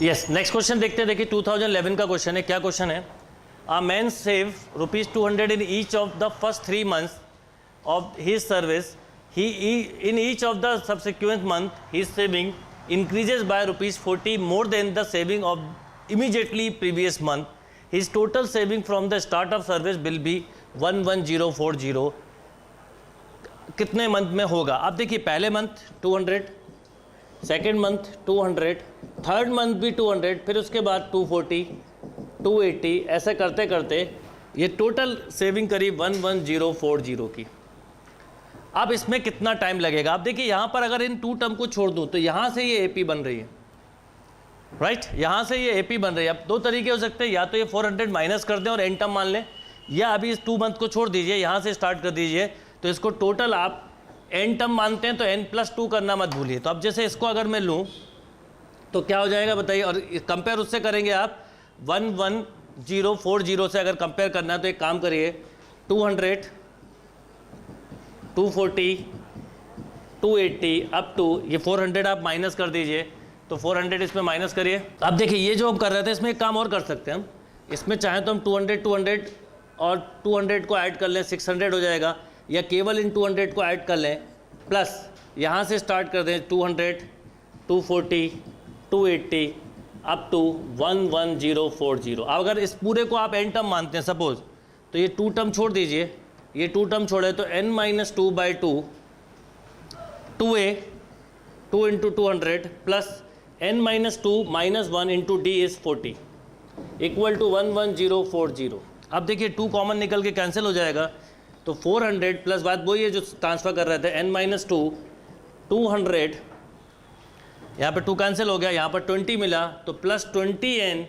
Yes, next question देखते हैं। देखिए 2011 का क्वेश्चन है। क्या क्वेश्चन है? A man save ₹200 in each of the first 3 months of his service. In each of the subsequent month his saving increases by ₹40 more than the saving of immediately previous month. His total saving from the start of service will be 11040. कितने month में होगा? अब देखिए पहले month 200, second month 200, third month भी 200, फिर उसके बाद 240, 280, ऐसे करते करते ये टोटल सेविंग करीब 11040 की। अब इसमें कितना टाइम लगेगा? अब देखिए यहाँ पर अगर इन 2 टर्म को छोड़ दूँ तो यहाँ से ये AP बन रही है, राइट? यहाँ से ये AP बन रही है। अब 2 तरीके हो सकते हैं, या तो ये 400 माइनस कर दें और एन टर्म मान लें, या अभी इस 2 मंथ को छोड़ दीजिए, यहाँ से स्टार्ट कर दीजिए, तो इसको टोटल आप एन टर्म मानते हैं तो n+2 करना मत भूलिए। तो अब जैसे इसको अगर मैं लूँ तो क्या हो जाएगा बताइए, और कंपेयर उससे करेंगे आप 11040 से अगर कंपेयर करना है तो एक काम करिए, 200, 240, 280 अप टू ये 400 आप माइनस कर दीजिए, तो 400 इसमें माइनस करिए। अब देखिए ये जो हम कर रहे थे इसमें एक काम और कर सकते हैं हम, इसमें चाहें तो हम 200 और 200 को ऐड कर लें, 600 हो जाएगा, या केवल इन 200 को ऐड कर लें, प्लस यहाँ से स्टार्ट कर दें 200, 240, 280 अप टू 11040। अब अगर इस पूरे को आप एन टर्म मानते हैं सपोज, तो ये 2 टर्म छोड़ दीजिए, ये 2 टर्म छोड़े तो n-2/2 2a 2 into 200 plus n-2 -1 into d is 40 equal to 11040। अब देखिए 2 कॉमन निकल के कैंसिल हो जाएगा, तो 400 प्लस बात वही है जो ट्रांसफ़र कर रहे थे, n-2 200, यहाँ पे 2 कैंसिल हो गया, यहाँ पर 20 मिला, तो plus 20n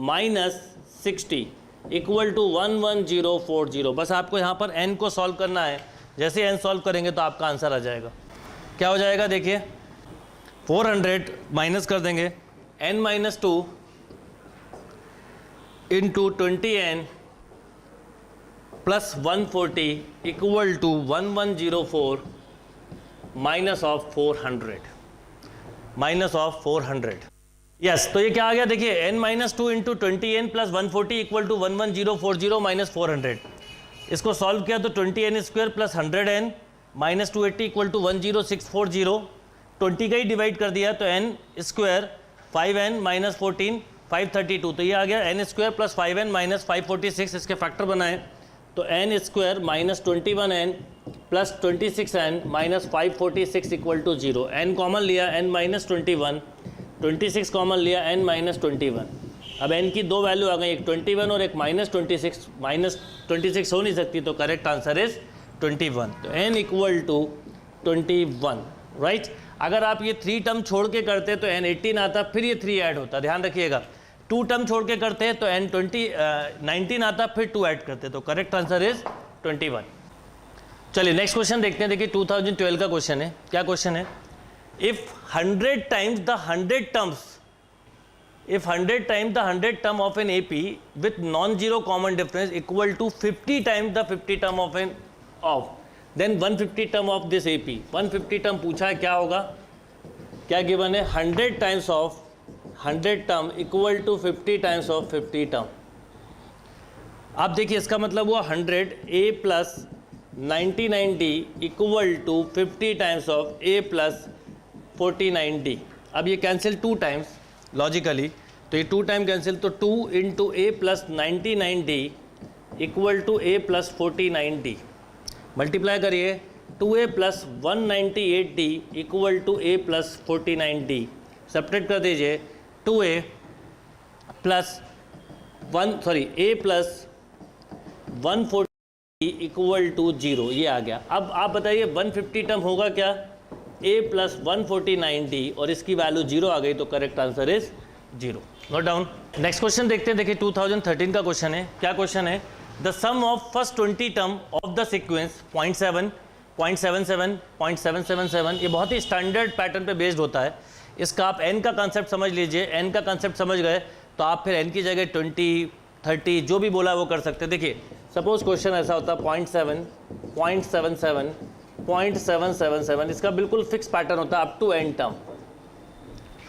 minus 60 equal to 11040। बस आपको यहाँ पर n को सॉल्व करना है, जैसे n सॉल्व करेंगे तो आपका आंसर आ जाएगा। क्या हो जाएगा देखिए, 400 माइनस कर देंगे, n-2 into 20n plus 140 equal to 1104 minus of 400, minus of 400। Yes, तो ये क्या आ गया देखिए, n-2 into 20n plus 140 equal to 11040 minus 400। इसको सॉल्व किया तो 20n² plus 100n minus 280 equal to 10640। 20 का ही डिवाइड कर दिया तो n² 5n माइनस 14 532, तो ये आ गया n² प्लस 5n माइनस 546। इसके फैक्टर बनाए तो n² minus 21n plus 26n minus 546 equal to 0। n common लिया, n माइनस 21, 26 कॉमन लिया, n माइनस 21। अब n की 2 वैल्यू आ गई, एक 21 और एक माइनस 26 हो नहीं सकती, तो करेक्ट आंसर इज 21। तो n इक्वल टू 21, राइट। अगर आप ये 3 टर्म छोड़ के करते तो n 18 आता, फिर ये 3 ऐड होता, ध्यान रखिएगा। 2 टर्म छोड़ के करते तो n 19 आता, फिर 2 ऐड करते, तो करेक्ट आंसर इज 21। चलिए नेक्स्ट क्वेश्चन देखते हैं। देखिए 2012 का क्वेश्चन है। क्या क्वेश्चन है? If 100 times the 100 terms, if 100 times the 100 term of an AP with non-zero common difference equal to 50 times the 50 term of an then 150 term of this AP। 150 term पूछा है, क्या होगा? क्या गिवन है? 100 times of 100 term equal to 50 times of 50 term। अब देखिए इसका मतलब हुआ 100A plus 99D equal to 50 times of A plus 49D। अब ये कैंसिल 2 टाइम्स लॉजिकली, तो ये 2 टाइम कैंसिल, तो 2 into A plus 99D equal to A plus 49D। Multiply करिए, 2A plus 198D equal to A plus 49D। Subtract कर दीजिए, 2A plus A plus 140 equal to 0, ये आ गया। अब आप बताइए 150 टर्म होगा क्या? A प्लस 149D, और इसकी वैल्यू 0 आ गई, तो correct answer is 0। Note down. Next question देखते हैं। देखिए 2013 का क्वेश्चन है। क्या क्वेश्चन है? The sum of first 20 term of the sequence 0.7, 0.77, 0.777, ये बहुत ही स्टैंडर्ड पैटर्न पे बेस्ड होता है। इसका आप n का कंसेप्ट समझ लीजिए। n का कंसेप्ट समझ गए तो आप फिर n की जगह 20, 30 जो भी बोला वो कर सकते हैं। देखिए सपोज क्वेश्चन ऐसा होता है 0.7, 0.77, 0.777, इसका बिल्कुल फिक्स पैटर्न होता है up to n term,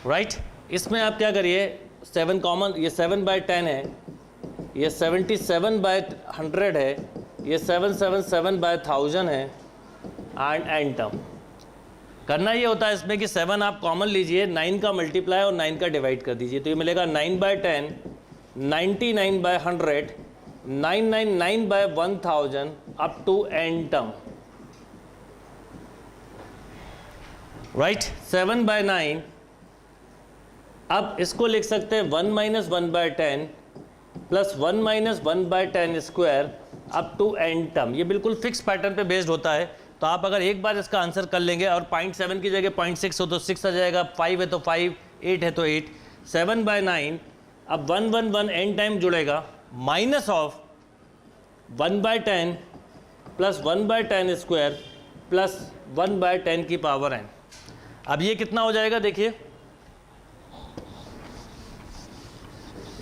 right. इसमें आप क्या करिए, 7 कॉमन, ये 7/10 है, ये 77/100 है, ये 777/1000 है एंड एन टर्म। करना ये होता है इसमें कि 7 आप कॉमन लीजिए, 9 का मल्टीप्लाई और 9 का डिवाइड कर दीजिए, तो ये मिलेगा 9/10, 99/100, 999/1000 up to n term, right. 7/9, अब इसको लिख सकते हैं 1 - 1/10 plus 1 - 1/10 square up to n term. ये बिल्कुल फिक्स पैटर्न पे बेस्ड होता है, तो आप अगर एक बार इसका आंसर कर लेंगे और 0.7 की जगह 0.6 हो तो 6 आ जाएगा, 5 है तो 5, 8 है तो 8, 7/9, अब 1 1 1 एन टाइम जुड़ेगा, minus of 1/10 plus 1/10 square plus 1/10 की पावर n। अब ये कितना हो जाएगा देखिए,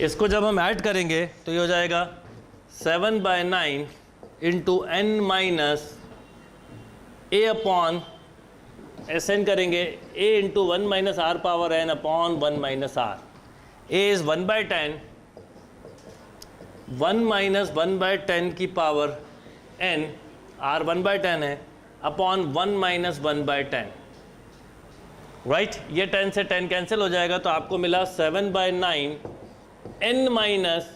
इसको जब हम ऐड करेंगे तो ये हो जाएगा 7/9 into n minus a upon Sn करेंगे, a into 1 - r power n upon 1 - r। a is 1/10, 1 - 1/10 की पावर n, r 1/10 है, अपॉन 1 - 1/10, राइट। ये 10 से 10 कैंसिल हो जाएगा, तो आपको मिला 7/9 n minus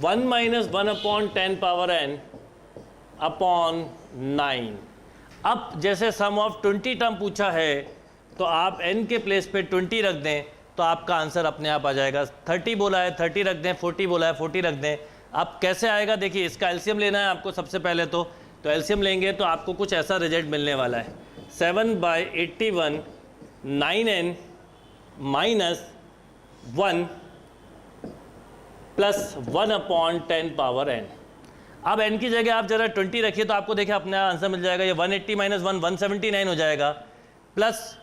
1 - 1/10 power n upon 9। अब जैसे सम ऑफ 20 टर्म पूछा है तो आप n के प्लेस पे 20 रख दें तो आपका आंसर अपने आप आ जाएगा। 30 बोला है 30 रख दें, 40 बोला है 40 रख दें। अब कैसे आएगा देखिए, इसका एलसीएम लेना है आपको सबसे पहले, तो एलसीएम लेंगे तो आपको कुछ ऐसा रिजल्ट मिलने वाला है, 7/81 9n minus 1 plus 1/10 power n। अब n की जगह आप जरा 20 रखिए तो आपको देखिए अपना आंसर मिल जाएगा, ये 180 - 1 179 हो जाएगा, प्लस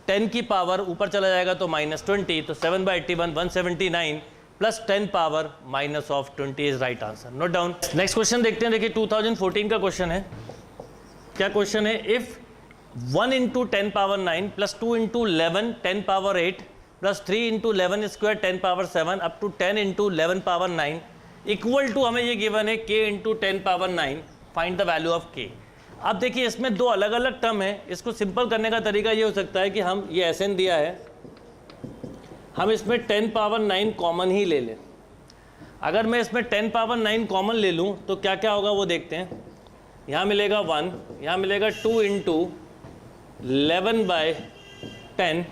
10 की पावर ऊपर चला जाएगा तो -20, तो 7/81 179 plus 10 power minus of 20 is right answer. Note down. Next question देखते हैं, देखिए 2014 का क्वेश्चन है। क्या क्वेश्चन है, if 1 into 10 power 9 plus 2 into 11 10 power 8 plus 3 into 11 square 10 power 7 up to 10 into 11 power 9 equal to, हमें ये गिवन है k into 10 power 9, find the value of k। अब देखिए इसमें दो अलग अलग टर्म है, इसको सिंपल करने का तरीका ये हो सकता है कि हम ये Sn दिया है, हम इसमें 10 पावर 9 कॉमन ही ले लें। अगर मैं इसमें 10 पावर 9 कॉमन ले लूँ तो क्या क्या होगा वो देखते हैं। यहाँ मिलेगा 1, यहाँ मिलेगा 2 इंटू 11/10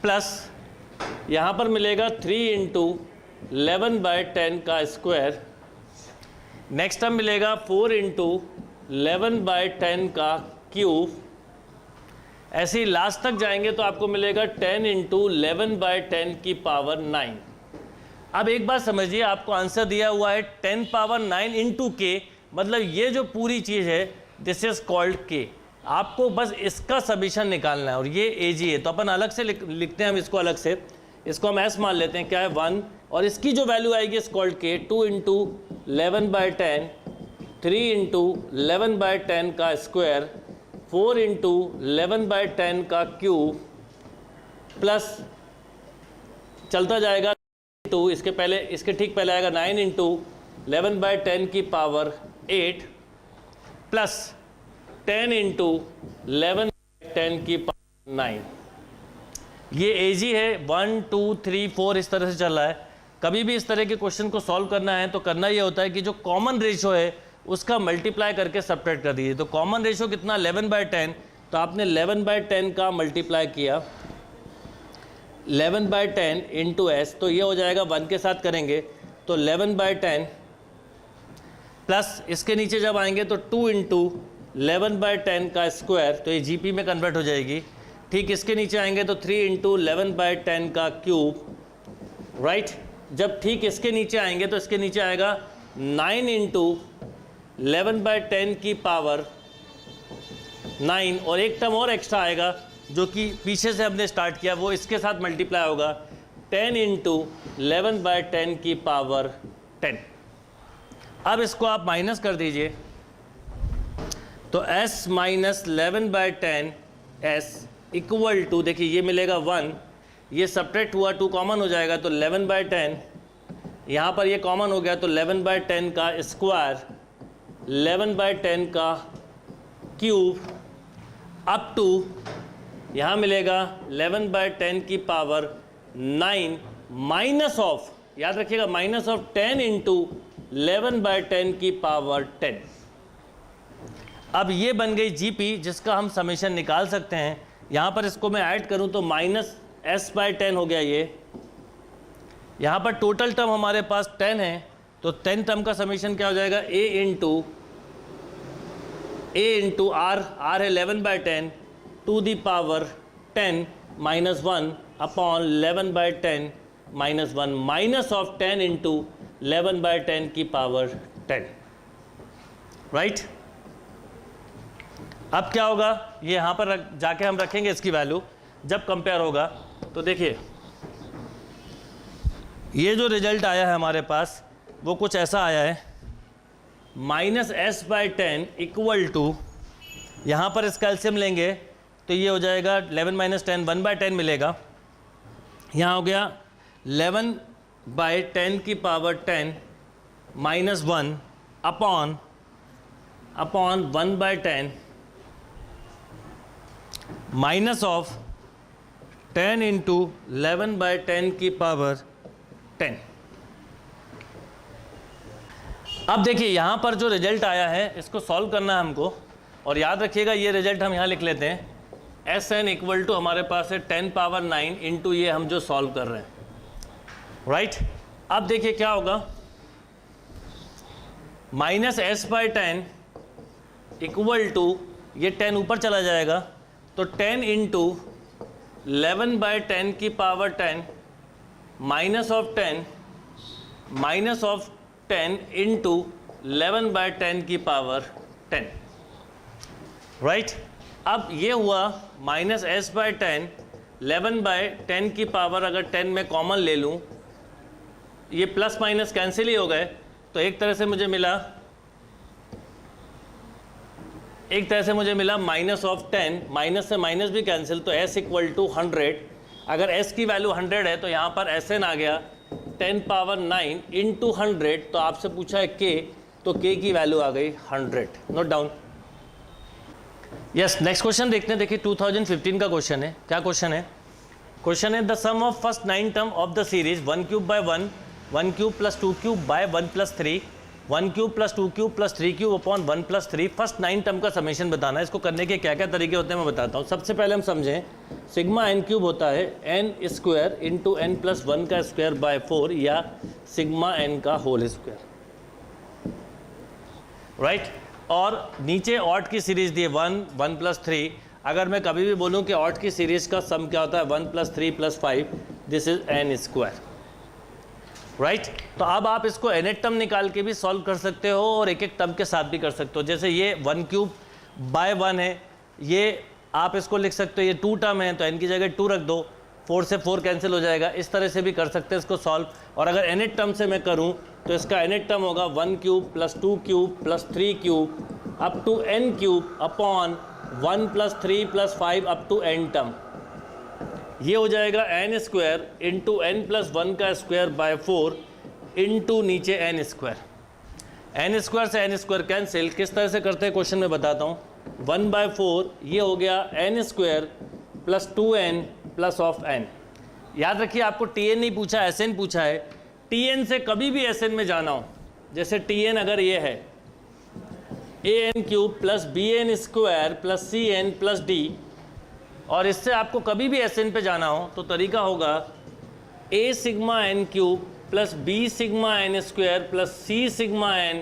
प्लस यहाँ पर मिलेगा 3 इंटू 11/10 का स्क्वायर, नेक्स्ट टर्म मिलेगा 4 इंटू 11/10 का क्यूब, ऐसे ही लास्ट तक जाएंगे तो आपको मिलेगा 10 इंटू 11/10 की पावर 9। अब एक बात समझिए, आपको आंसर दिया हुआ है 10 पावर 9 इंटू के, मतलब ये जो पूरी चीज़ है दिस इज कॉल्ड के। आपको बस इसका समीशन निकालना है और ये एजी है, तो अपन अलग से लिखते हैं हम इसको अलग से, इसको हम एस मान लेते हैं, क्या है 1, और इसकी जो वैल्यू आएगी इस कॉल्ड के 2 इंटू 11/10, 3 इंटू 11/10 का स्क्वायर, 4 इंटू 11/10 का क्यूब, प्लस चलता जाएगा टू, इसके पहले इसके ठीक पहले आएगा 9 इंटू 11/10 की पावर 8 प्लस 10 इंटू 11/10 की पावर 9। ये एजी है, 1 2 3 4 इस तरह से चल रहा है। कभी भी इस तरह के क्वेश्चन को सॉल्व करना है तो करना ये होता है कि जो कॉमन रेशो है उसका मल्टीप्लाई करके सब्ट्रैक्ट कर दीजिए। तो कॉमन रेशो कितना 11/10, तो आपने 11/10 का मल्टीप्लाई किया 11/10 इंटू एस, तो ये हो जाएगा 1 के साथ करेंगे तो 11/10 प्लस इसके नीचे जब आएंगे तो 2 इंटू 11/10 का स्क्वायर, तो ये जीपी में कन्वर्ट हो जाएगी। ठीक इसके नीचे आएंगे तो 3 इंटू 11/10 का क्यूब, राइट। जब ठीक इसके नीचे आएंगे तो इसके नीचे आएगा 9 इंटू 11/10 की पावर 9, और एक टर्म और एक्स्ट्रा आएगा जो कि पीछे से हमने स्टार्ट किया, वो इसके साथ मल्टीप्लाई होगा 10 इंटू 11/10 की पावर 10। अब इसको आप माइनस कर दीजिए तो s minus 11/10 s equal to, देखिए ये मिलेगा 1, ये सब्ट्रैक्ट हुआ, 2 कॉमन हो जाएगा तो 11/10, यहाँ पर ये कॉमन हो गया तो 11/10 का स्क्वायर, 11/10 का क्यूब, अप टू यहाँ मिलेगा 11/10 की पावर 9 माइनस ऑफ, याद रखिएगा, माइनस ऑफ 10 इंटू 11/10 की पावर 10। अब ये बन गई जीपी, जिसका हम समेशन निकाल सकते हैं। यहाँ पर इसको मैं ऐड करूँ तो -s/10 हो गया ये। यहाँ पर टोटल टर्म हमारे पास 10 है, तो 10 टर्म का समेशन क्या हो जाएगा, a इंटू r है 11/10 to the power 10 minus 1 upon 11/10 minus 1 minus of 10 into 11/10 की पावर 10, राइट। अब क्या होगा, ये यहाँ पर जाके हम रखेंगे इसकी वैल्यू जब कंपेयर होगा। तो देखिए ये जो रिजल्ट आया है हमारे पास वो कुछ ऐसा आया है, -s/10 इक्वल टू, यहाँ पर इसका एलसीएम लेंगे तो ये हो जाएगा 11 - 10 1/10 मिलेगा। यहाँ हो गया 11/10 की power 10 minus 1 upon 1/10 minus of 10 into 11/10 की पावर 10। अब देखिए यहाँ पर जो रिजल्ट आया है इसको सॉल्व करना है हमको, और याद रखिएगा ये रिजल्ट हम यहाँ लिख लेते हैं, Sn इक्वल टू हमारे पास है 10 पावर 9 इंटू ये हम जो सॉल्व कर रहे हैं, राइट। अब देखिए क्या होगा, -s/10 इक्वल टू, ये 10 ऊपर चला जाएगा तो 10 इंटू 11/10 की पावर 10 माइनस ऑफ 10 इंटू 11/10 की पावर 10, राइट। अब ये हुआ -s/10, 11/10 की पावर अगर 10 में कॉमन ले लूँ, ये प्लस माइनस कैंसिल ही हो गए, तो एक तरह से मुझे मिला माइनस ऑफ 10, माइनस से माइनस भी कैंसिल, तो s इक्वल टू 100। अगर s की वैल्यू 100 है तो यहाँ पर Sn आ गया 10 पावर 9 इंटू 100, तो आपसे पूछा है k, तो k की वैल्यू आ गई 100। Note down. Yes, next question देखते हैं। देखिए 2015 का क्वेश्चन है। क्या क्वेश्चन है? क्वेश्चन है the sum of first 9 term of the series 1 cube by 1, 1 cube plus 2 cube by 1 plus 3, 1 cube plus 2 cube plus 3 cube upon 1 plus 3। First 9 term का summation बताना है। इसको करने के क्या क्या तरीके होते हैं मैं बताता हूँ। सबसे पहले हम समझें, सिग्मा एन क्यूब होता है n square into n plus 1 का स्क्वायर बाय 4, या सिग्मा एन का होल स्क्वायर, राइट। और नीचे ऑड की सीरीज दी है 1, 1 प्लस 3। अगर मैं कभी भी बोलूं कि ऑड की सीरीज का सम क्या होता है 1 plus 3 plus 5, this is an square, right. तो अब आप इसको nth टर्म निकाल के भी सॉल्व कर सकते हो और एक एक टर्म के साथ भी कर सकते हो। जैसे ये 1 क्यूब बाय 1 है, ये आप इसको लिख सकते हो, ये 2 टर्म है तो n की जगह 2 रख दो, 4 से 4 कैंसिल हो जाएगा। इस तरह से भी कर सकते हैं इसको सॉल्व। और अगर nth टर्म से मैं करूं तो इसका nth टर्म होगा 1 cube plus 2 cube plus 3 cube up to n cube upon 1 plus 3 plus 5 up to n term. ये हो जाएगा n square into n plus 1 का स्क्वायर बाय 4 इंटू नीचे n स्क्वायर। n स्क्वायर से n स्क्वायर कैंसिल। किस तरह से करते हैं क्वेश्चन में बताता हूँ। 1 बाय 4 ये हो गया n square plus 2n plus of n। याद रखिए आपको tn नहीं पूछा, sn पूछा है। tn से कभी भी sn में जाना हो, जैसे tn अगर ये है an cube plus bn square plus cn plus d, और इससे आपको कभी भी sn पे जाना हो तो तरीका होगा a sigma n cube plus b sigma n square plus c sigma n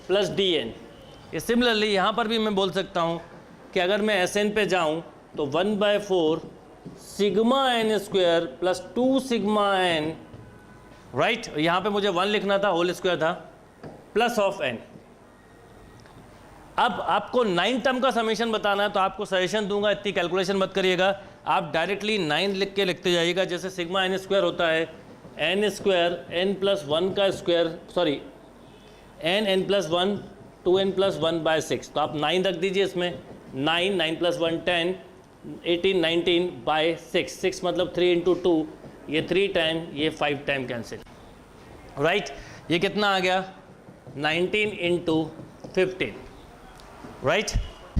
plus dn। Similarly यहाँ पर भी मैं बोल सकता हूँ कि अगर मैं sn पे जाऊँ तो 1 by 4 sigma n square plus 2 sigma n, right. यहाँ पे मुझे 1 लिखना था, होल स्क्वायर था, प्लस ऑफ n। अब आपको 9 टर्म का समेशन बताना है तो आपको सजेशन दूंगा, इतनी कैलकुलेशन मत करिएगा, आप डायरेक्टली 9 लिख के लिखते जाइएगा। जैसे सिग्मा n स्क्वायर होता है n स्क्वायर n प्लस 1 का square, sorry n plus 1 2n plus 1 by 6, तो आप 9 रख दीजिए इसमें। 9 प्लस 1 10, 18 19 बाय 6, 6 मतलब 3 इंटू 2, ये 3 टाइम, ये 5 टाइम कैंसिल, राइट। ये कितना आ गया 19 इंटू 15, राइट।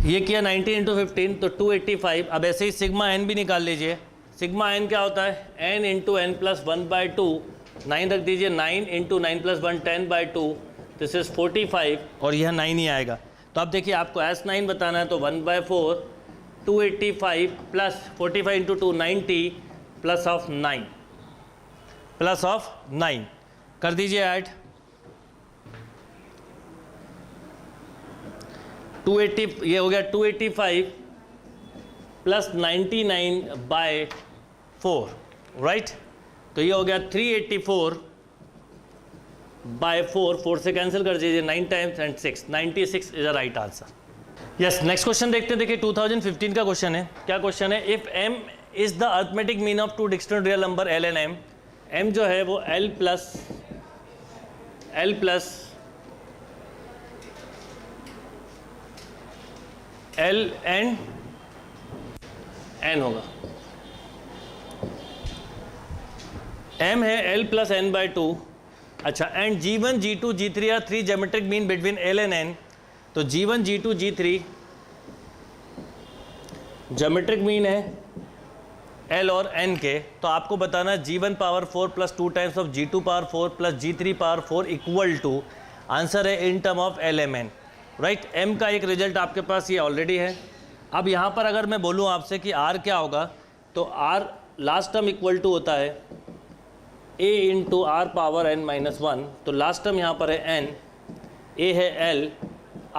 ये किया 19 इंटू 15 तो 285। अब ऐसे ही सिग्मा एन भी निकाल लीजिए। सिग्मा एन क्या होता है, एन इंटू एन प्लस 1/2, 9 रख दीजिए, 9 इंटू 9 प्लस 1 10/2, दिस इज 45 और यह 9 ही आएगा। तो अब देखिए आपको S9 बताना है तो 1/4 285 प्लस 45 इंटू 2 90 प्लस ऑफ 9 कर दीजिए ऐड। 280 ये हो गया 285 प्लस 99/4, राइट। तो ये हो गया 384/4, 4 से कैंसिल कर दीजिए, 9 times and 6, 96 is the right answer. Yes, next question देखते हैं। देखिए 2015 का क्वेश्चन है। क्या क्वेश्चन है, if m is the arithmetic mean of two distinct real number l and m, m जो है वो l plus l and n होगा। m है l प्लस n/2, अच्छा, and G1 G2 G3 are 3 geometric mean between l and n। तो G1 G2 G3 geometric mean है L और N के, तो आपको बताना G1 power 4 plus 2 times of G2 power 4 plus G3 power 4 equal to, answer है in term of LMN, right. M का एक रिजल्ट आपके पास ये ऑलरेडी है। अब यहाँ पर अगर मैं बोलूँ आपसे कि R क्या होगा, तो R last term equal to होता है A into R power n-1, तो लास्ट टर्म यहाँ पर है N, A है L,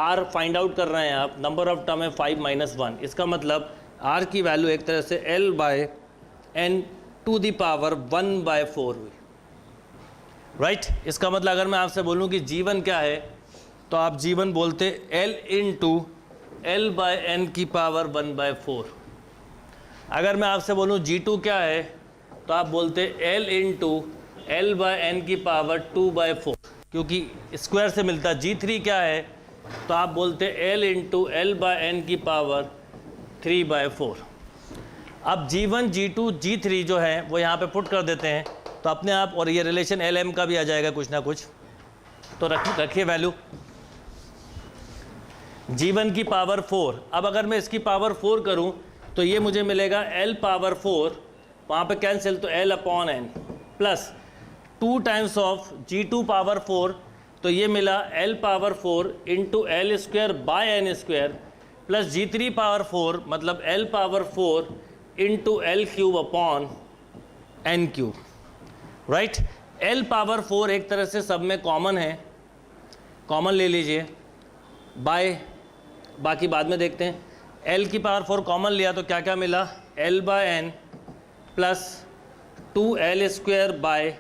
R फाइंड आउट कर रहे हैं आप, नंबर ऑफ टर्म है 5-1, इसका मतलब R की वैल्यू एक तरह से L/n टू द पावर 1/4 हुई, राइट। इसका मतलब अगर मैं आपसे बोलूँ कि G1 क्या है, तो आप G1 बोलते L इंटू L/n की पावर 1/4। अगर मैं आपसे बोलूँ G2 क्या है, तो आप बोलते L इंटू L/n की पावर 2/4, क्योंकि स्क्वायर से मिलता। G3 क्या है, तो आप बोलते L इंटू L/n की पावर 3/4। अब G1 G2 G3 जो है वो यहाँ पे पुट कर देते हैं, तो अपने आप, और ये रिलेशन LM का भी आ जाएगा कुछ ना कुछ, तो रखिए वैल्यू G1 की पावर 4। अब अगर मैं इसकी पावर 4 करूँ तो ये मुझे मिलेगा L पावर 4, वहाँ पे कैंसिल, तो L/n plus 2 times of G2 power 4, तो ये मिला L power 4 into L square by n square plus G3 power 4 मतलब L power 4 into L cube upon n cube, right. L power 4 एक तरह से सब में कॉमन है, कॉमन ले लीजिए, बाय बाकी बाद में देखते हैं। L की पावर 4 कॉमन लिया तो क्या क्या मिला, L/n plus 2L square by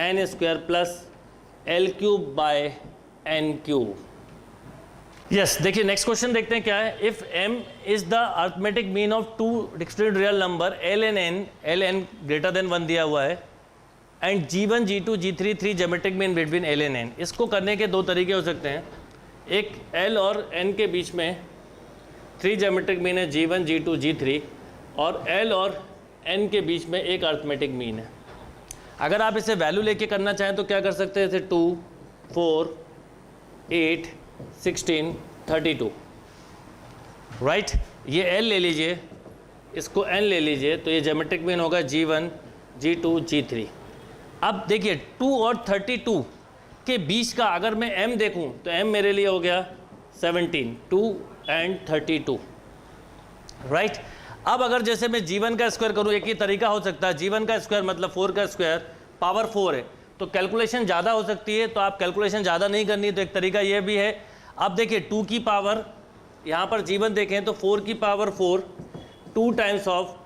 n square plus L cube by n cube. Yes, देखिए नेक्स्ट क्वेश्चन देखते हैं क्या है। If m is the arithmetic mean of two distinct real number l and n, l n greater than 1 दिया हुआ है, and G1 G2 G3 3 geometric mean between l and n। इसको करने के दो तरीके हो सकते हैं। एक l और n के बीच में 3 ज्योमेट्रिक मीन है G1 G2 G3, और l और n के बीच में एक अरिथमेटिक मीन है। अगर आप इसे वैल्यू लेके करना चाहें तो क्या कर सकते हैं, जैसे 2 4 8 16 32, राइट। ये L ले लीजिए, इसको N ले लीजिए, तो ये ज्योमेट्रिक मीन होगा G1 G2 G3। अब देखिए 2 और 32 के बीच का अगर मैं M देखूं तो M मेरे लिए हो गया 17, 2 एंड 32, राइट। अब अगर जैसे मैं G1 का स्क्वायर करूँ, एक ही तरीका हो सकता है, G1 का स्क्वायर मतलब 4 का स्क्वायर पावर 4 है, तो कैलकुलेशन ज़्यादा हो सकती है, तो आप कैलकुलेशन ज़्यादा नहीं करनी, तो एक तरीका ये भी है। अब देखिए 2 की पावर, यहाँ पर G1 देखें तो 4 की power 4, 2 times of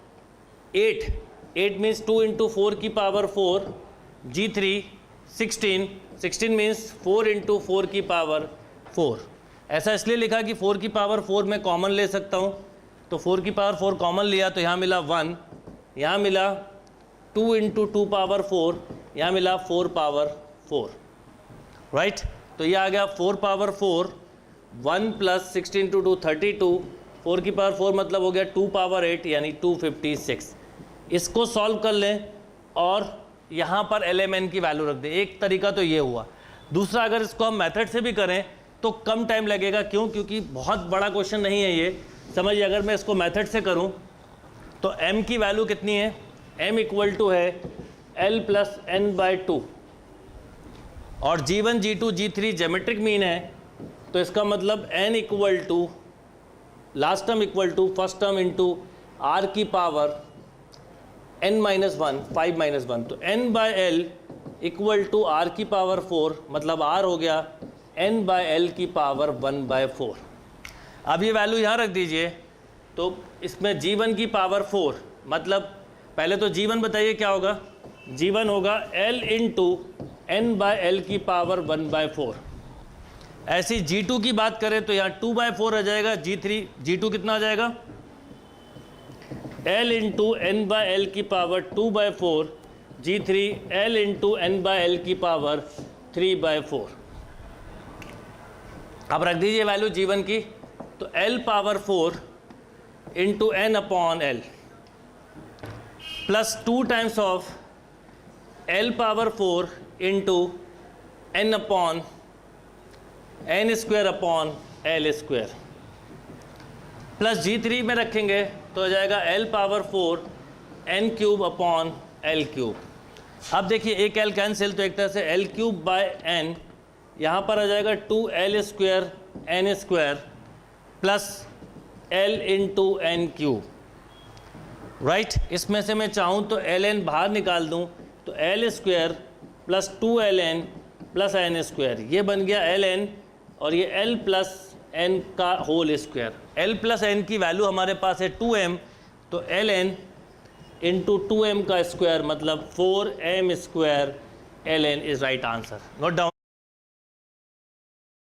8, 8 means 2 into 4 की पावर 4, G3 16, 16 मीन्स 4 इंटू 4 की पावर 4। ऐसा इसलिए लिखा कि 4 की पावर 4 मैं कॉमन ले सकता हूँ, तो 4 की पावर 4 कॉमन लिया तो यहाँ मिला 1, यहाँ मिला 2 इंटू 2 पावर 4, यहाँ मिला 4 पावर 4, राइट। तो ये आ गया 4 पावर 4, 1 प्लस 16 इंटू 2 32, 4 की पावर 4 मतलब हो गया 2 पावर 8 यानी 256। इसको सॉल्व कर लें और यहाँ पर LMN की वैल्यू रख दें। एक तरीका तो ये हुआ। दूसरा, अगर इसको हम मेथड से भी करें तो कम टाइम लगेगा। क्यों? क्योंकि बहुत बड़ा क्वेश्चन नहीं है ये। समझिए, अगर मैं इसको मेथड से करूं तो m की वैल्यू कितनी है? m इक्वल टू है L प्लस n/2 और G1 G2 G3 geometric mean है, तो इसका मतलब n equal to last term equal to first term into r की पावर n-1 5-1, तो n/l इक्वल टू r की पावर 4 मतलब r हो गया n/l की पावर 1/4। अब ये वैल्यू यहाँ रख दीजिए, तो इसमें G1 की पावर 4 मतलब पहले तो G1 बताइए क्या होगा? G1 होगा L इंटू n/l की पावर 1/4। ऐसी G2 की बात करें तो यहाँ 2/4 आ जाएगा। G2 कितना आ जाएगा? L इंटू n/l की power 2/4, G3 L into n/l की पावर 3/4। अब रख दीजिए वैल्यू G1 की, तो L power 4 into n upon L plus 2 times of L power 4 into n upon n square upon L square plus G3 में रखेंगे तो हो जाएगा L power 4 n cube upon L cube. अब देखिए, एक L कैंसिल, तो एक तरह से L क्यूब बाय n, यहाँ पर आ जाएगा 2L square n square plus L into n cube, right. इसमें से मैं चाहूँ तो ln बाहर निकाल दूँ, तो L square plus 2ln plus n square, ये बन गया ln और ये L प्लस n का whole square. L plus n की वैल्यू हमारे पास है 2m, तो ln इंटू 2m का स्क्वायर मतलब 4m square ln is right answer. Note down.